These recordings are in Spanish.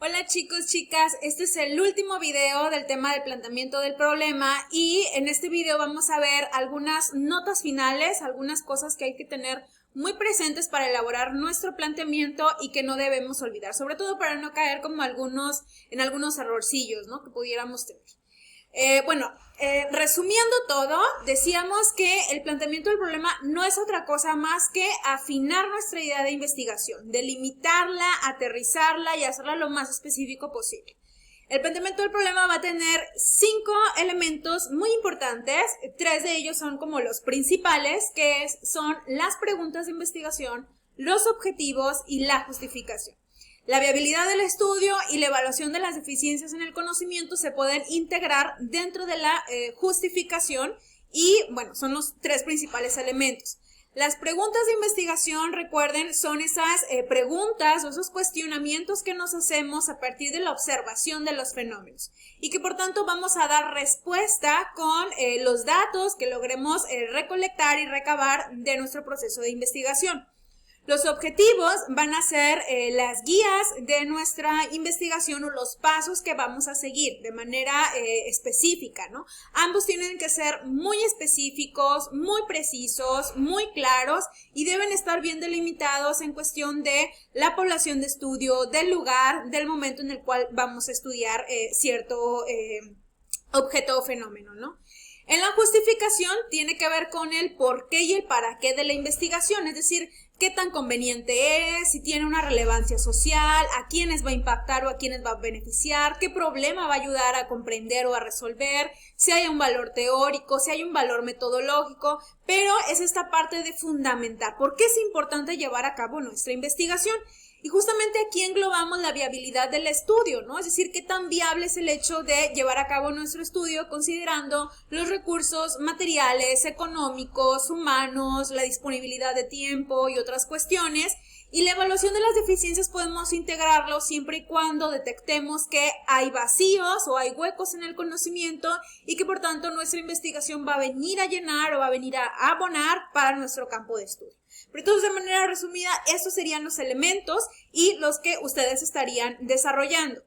Hola chicos, chicas, este es el último video del tema del planteamiento del problema y en este video vamos a ver algunas notas finales, algunas cosas que hay que tener muy presentes para elaborar nuestro planteamiento y que no debemos olvidar, sobre todo para no caer como en algunos errorcillos, ¿no?, que pudiéramos tener. Resumiendo todo, decíamos que el planteamiento del problema no es otra cosa más que afinar nuestra idea de investigación, delimitarla, aterrizarla y hacerla lo más específico posible. El planteamiento del problema va a tener 5 elementos muy importantes, 3 de ellos son como los principales, son las preguntas de investigación, los objetivos y la justificación. La viabilidad del estudio y la evaluación de las deficiencias en el conocimiento se pueden integrar dentro de la justificación y, bueno, son los 3 principales elementos. Las preguntas de investigación, recuerden, son esas preguntas o esos cuestionamientos que nos hacemos a partir de la observación de los fenómenos y que por tanto vamos a dar respuesta con los datos que logremos recolectar y recabar de nuestro proceso de investigación. Los objetivos van a ser las guías de nuestra investigación o los pasos que vamos a seguir de manera específica, ¿no? Ambos tienen que ser muy específicos, muy precisos, muy claros y deben estar bien delimitados en cuestión de la población de estudio, del lugar, del momento en el cual vamos a estudiar cierto objeto o fenómeno, ¿no? En la justificación tiene que ver con el por qué y el para qué de la investigación, es decir, qué tan conveniente es, si tiene una relevancia social, a quiénes va a impactar o a quiénes va a beneficiar, qué problema va a ayudar a comprender o a resolver, si hay un valor teórico, si hay un valor metodológico, pero es esta parte de fundamentar por qué es importante llevar a cabo nuestra investigación. Y justamente aquí englobamos la viabilidad del estudio, ¿no? Es decir, qué tan viable es el hecho de llevar a cabo nuestro estudio considerando los recursos materiales, económicos, humanos, la disponibilidad de tiempo y otras cuestiones. Y la evaluación de las deficiencias podemos integrarlo siempre y cuando detectemos que hay vacíos o hay huecos en el conocimiento y que por tanto nuestra investigación va a venir a llenar o va a venir a abonar para nuestro campo de estudio. Pero entonces, de manera resumida, estos serían los elementos y los que ustedes estarían desarrollando.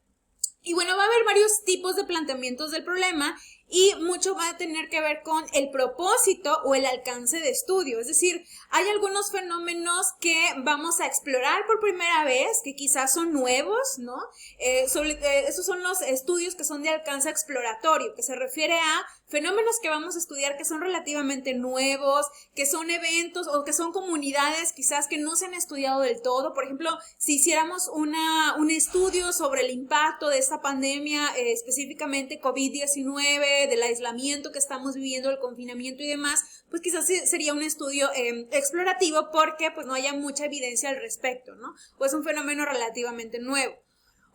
Y bueno, va a haber varios tipos de planteamientos del problema y mucho va a tener que ver con el propósito o el alcance de estudio. Es decir, hay algunos fenómenos que vamos a explorar por primera vez, que quizás son nuevos, ¿no? Esos son los estudios que son de alcance exploratorio, que se refiere a fenómenos que vamos a estudiar que son relativamente nuevos, que son eventos o que son comunidades quizás que no se han estudiado del todo. Por ejemplo, si hiciéramos un estudio sobre el impacto de esta pandemia, específicamente COVID-19, del aislamiento que estamos viviendo, el confinamiento y demás, pues quizás sería un estudio explorativo porque pues no haya mucha evidencia al respecto, ¿no? O es un fenómeno relativamente nuevo.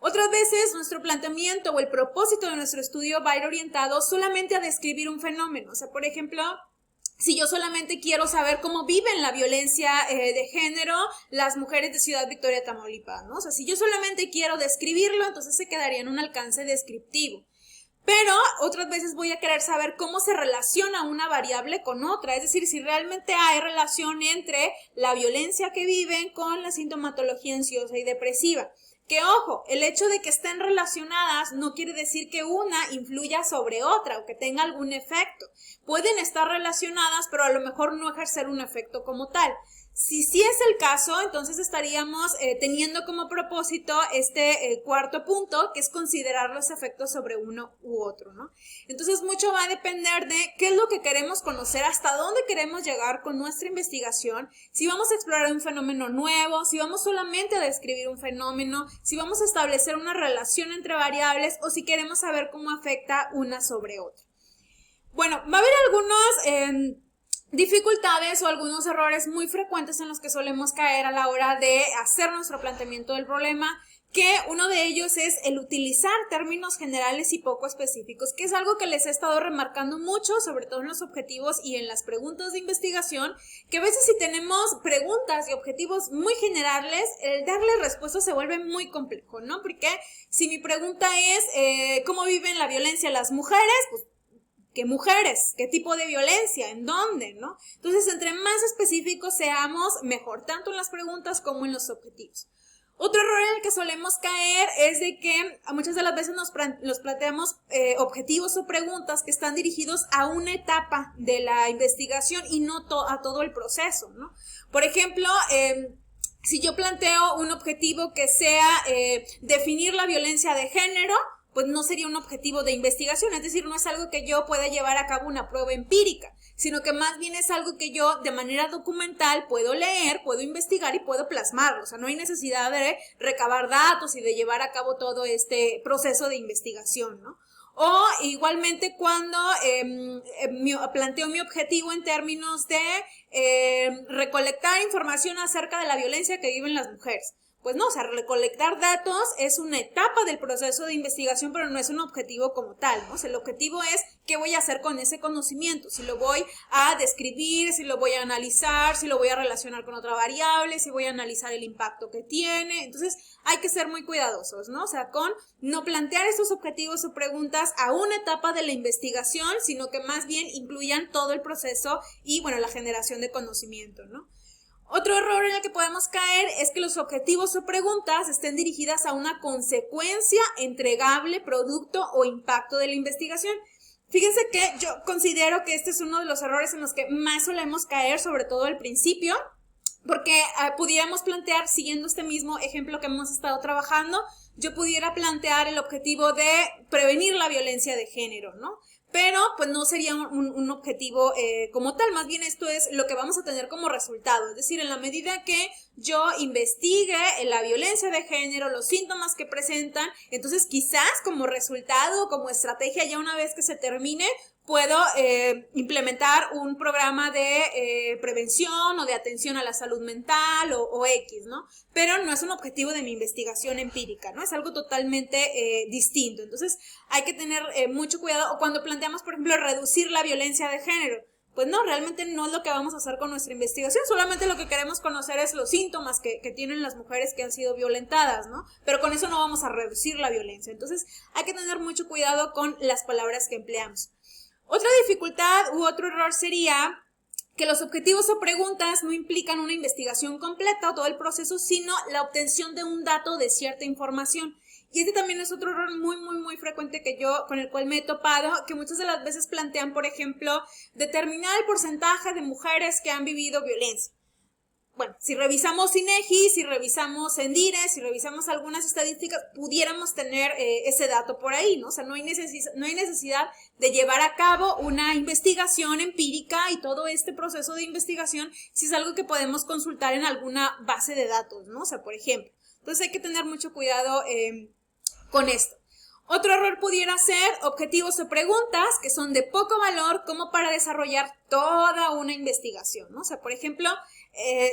Otras veces nuestro planteamiento o el propósito de nuestro estudio va a ir orientado solamente a describir un fenómeno. O sea, por ejemplo, si yo solamente quiero saber cómo viven la violencia de género las mujeres de Ciudad Victoria, Tamaulipas, ¿no? O sea, si yo solamente quiero describirlo, entonces se quedaría en un alcance descriptivo. Pero otras veces voy a querer saber cómo se relaciona una variable con otra, es decir, si realmente hay relación entre la violencia que viven con la sintomatología ansiosa y depresiva. Que ojo, el hecho de que estén relacionadas no quiere decir que una influya sobre otra o que tenga algún efecto. Pueden estar relacionadas, pero a lo mejor no ejercer un efecto como tal. Si sí es el caso, entonces estaríamos teniendo como propósito este cuarto punto, que es considerar los efectos sobre uno u otro, ¿no? Entonces mucho va a depender de qué es lo que queremos conocer, hasta dónde queremos llegar con nuestra investigación, si vamos a explorar un fenómeno nuevo, si vamos solamente a describir un fenómeno, si vamos a establecer una relación entre variables o si queremos saber cómo afecta una sobre otra. Bueno, va a haber algunos dificultades o algunos errores muy frecuentes en los que solemos caer a la hora de hacer nuestro planteamiento del problema, que uno de ellos es el utilizar términos generales y poco específicos, que es algo que les he estado remarcando mucho, sobre todo en los objetivos y en las preguntas de investigación, que a veces si tenemos preguntas y objetivos muy generales, el darle respuesta se vuelve muy complejo, ¿no? Porque si mi pregunta es ¿cómo viven la violencia las mujeres? Pues ¿qué mujeres? ¿Qué tipo de violencia? ¿En dónde? ¿No? Entonces, entre más específicos seamos, mejor, tanto en las preguntas como en los objetivos. Otro error en el que solemos caer es de que muchas de las veces nos planteamos objetivos o preguntas que están dirigidos a una etapa de la investigación y no a todo el proceso, ¿no? Por ejemplo, si yo planteo un objetivo que sea definir la violencia de género, pues no sería un objetivo de investigación, es decir, no es algo que yo pueda llevar a cabo una prueba empírica, sino que más bien es algo que yo de manera documental puedo leer, puedo investigar y puedo plasmarlo. O sea, no hay necesidad de recabar datos y de llevar a cabo todo este proceso de investigación, ¿no? O igualmente cuando planteo mi objetivo en términos de recolectar información acerca de la violencia que viven las mujeres. Pues no, o sea, recolectar datos es una etapa del proceso de investigación, pero no es un objetivo como tal, ¿no? O sea, el objetivo es qué voy a hacer con ese conocimiento, si lo voy a describir, si lo voy a analizar, si lo voy a relacionar con otra variable, si voy a analizar el impacto que tiene. Entonces, hay que ser muy cuidadosos, ¿no? O sea, con no plantear estos objetivos o preguntas a una etapa de la investigación, sino que más bien incluyan todo el proceso y, bueno, la generación de conocimiento, ¿no? Otro error en el que podemos caer es que los objetivos o preguntas estén dirigidas a una consecuencia, entregable, producto o impacto de la investigación. Fíjense que yo considero que este es uno de los errores en los que más solemos caer, sobre todo al principio, porque pudiéramos plantear, siguiendo este mismo ejemplo que hemos estado trabajando, yo pudiera plantear el objetivo de prevenir la violencia de género, ¿no? Pero pues no sería un objetivo como tal, más bien esto es lo que vamos a tener como resultado, es decir, en la medida que yo investigue la violencia de género, los síntomas que presentan, entonces quizás como resultado, como estrategia ya una vez que se termine, puedo implementar un programa de prevención o de atención a la salud mental o X, ¿no? Pero no es un objetivo de mi investigación empírica, ¿no? Es algo totalmente distinto. Entonces, hay que tener mucho cuidado. O cuando planteamos, por ejemplo, reducir la violencia de género, pues no, realmente no es lo que vamos a hacer con nuestra investigación, solamente lo que queremos conocer es los síntomas que tienen las mujeres que han sido violentadas, ¿no? Pero con eso no vamos a reducir la violencia. Entonces, hay que tener mucho cuidado con las palabras que empleamos. Otra dificultad u otro error sería que los objetivos o preguntas no implican una investigación completa o todo el proceso, sino la obtención de un dato de cierta información. Y este también es otro error muy frecuente con el cual me he topado, que muchas de las veces plantean, por ejemplo, determinar el porcentaje de mujeres que han vivido violencia. Bueno, si revisamos INEGI, si revisamos Endire, si revisamos algunas estadísticas, pudiéramos tener ese dato por ahí, ¿no? O sea, no hay necesidad de llevar a cabo una investigación empírica y todo este proceso de investigación si es algo que podemos consultar en alguna base de datos, ¿no? O sea, por ejemplo. Entonces hay que tener mucho cuidado con esto. Otro error pudiera ser objetivos o preguntas que son de poco valor como para desarrollar toda una investigación, ¿no? O sea, por ejemplo,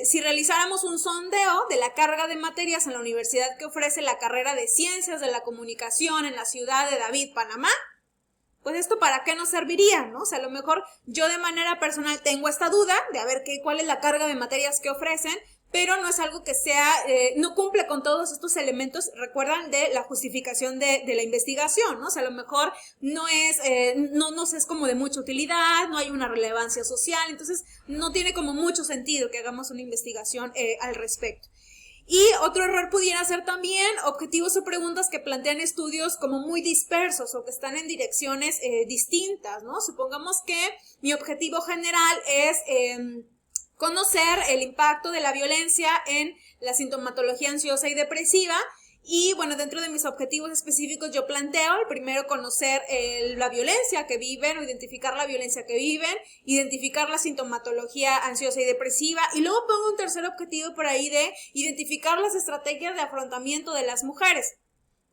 si realizáramos un sondeo de la carga de materias en la universidad que ofrece la carrera de Ciencias de la Comunicación en la ciudad de David, Panamá, pues esto para qué nos serviría, ¿no? O sea, a lo mejor yo de manera personal tengo esta duda de a ver cuál es la carga de materias que ofrecen, pero no es algo que sea, no cumple con todos estos elementos, recuerdan, de la justificación de la investigación, ¿no? O sea, a lo mejor no es como de mucha utilidad, no hay una relevancia social, entonces no tiene como mucho sentido que hagamos una investigación al respecto. Y otro error pudiera ser también objetivos o preguntas que plantean estudios como muy dispersos o que están en direcciones distintas, ¿no? Supongamos que mi objetivo general es conocer el impacto de la violencia en la sintomatología ansiosa y depresiva. Y bueno, dentro de mis objetivos específicos yo planteo, el primero, conocer la violencia que viven o identificar la violencia que viven, identificar la sintomatología ansiosa y depresiva, y luego pongo un tercer objetivo por ahí de identificar las estrategias de afrontamiento de las mujeres.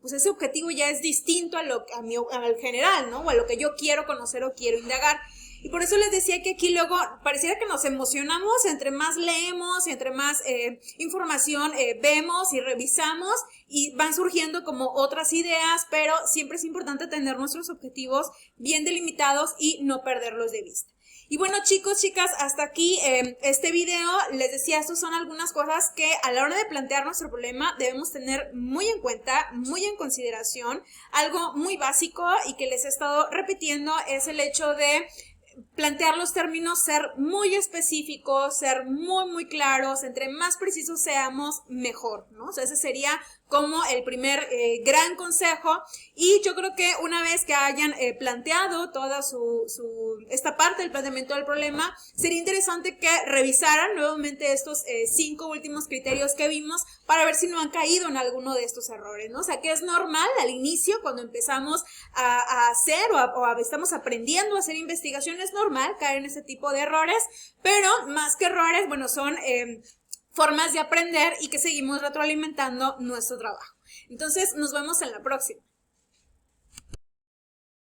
Pues ese objetivo ya es distinto al general, ¿no? O a lo que yo quiero conocer o quiero indagar. Y por eso les decía que aquí luego pareciera que nos emocionamos entre más leemos y entre más información vemos y revisamos y van surgiendo como otras ideas, pero siempre es importante tener nuestros objetivos bien delimitados y no perderlos de vista. Y bueno, chicos, chicas, hasta aquí este video. Les decía, estas son algunas cosas que a la hora de plantear nuestro problema debemos tener muy en cuenta, muy en consideración. Algo muy básico y que les he estado repitiendo es el hecho de plantear los términos, ser muy específicos, ser muy claros, entre más precisos seamos, mejor, ¿no? O sea, ese sería como el primer gran consejo. Y yo creo que una vez que hayan planteado toda esta parte del planteamiento del problema, sería interesante que revisaran nuevamente estos 5 últimos criterios que vimos para ver si no han caído en alguno de estos errores, ¿no? O sea, que es normal al inicio, cuando empezamos a hacer o estamos aprendiendo a hacer investigación, es normal caer en ese tipo de errores, pero más que errores, bueno, son formas de aprender y que seguimos retroalimentando nuestro trabajo. Entonces, nos vemos en la próxima.